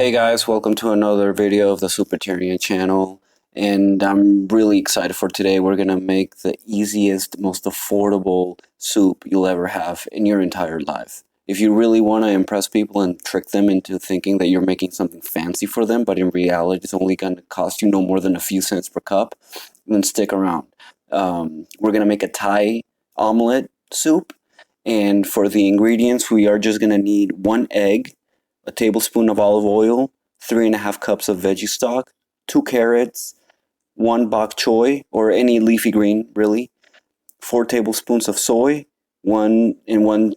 Hey guys, welcome to another video of the Supertarian channel, and I'm really excited for today. We're gonna make the easiest, most affordable soup you'll ever have in your entire life. If you really want to impress people and trick them into thinking that you're making something fancy for them, but in reality it's only gonna cost you no more than a few cents per cup, then stick around. We're gonna make a Thai omelet soup, and for the ingredients we are just gonna need 1 egg, a tablespoon of olive oil, 3.5 cups of veggie stock, 2 carrots, 1 bok choy, or any leafy green, really, 4 tablespoons of soy, one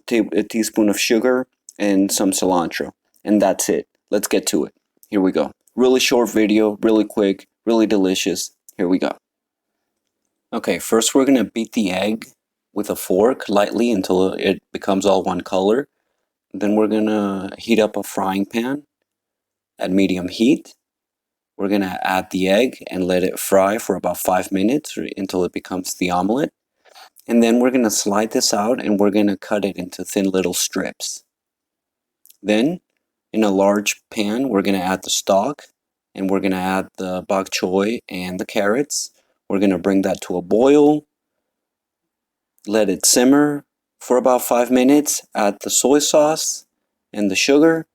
teaspoon of sugar, and some cilantro. And that's it. Let's get to it. Here we go. Really short video, really quick, really delicious. Here we go. Okay, first we're gonna beat the egg with a fork lightly until it becomes all one color. Then we're gonna heat up a frying pan at medium heat. We're gonna add the egg and let it fry for about 5 minutes until it becomes the omelet. And then we're gonna slide this out and we're gonna cut it into thin little strips. Then in a large pan, we're gonna add the stock and we're gonna add the bok choy and the carrots. We're gonna bring that to a boil, let it simmer for about 5 minutes, add the soy sauce and the sugar,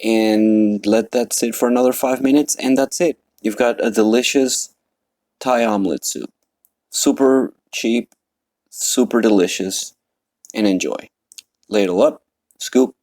and let that sit for another 5 minutes, and that's it. You've got a delicious Thai omelet soup. Super cheap, super delicious, and enjoy. Ladle up, scoop,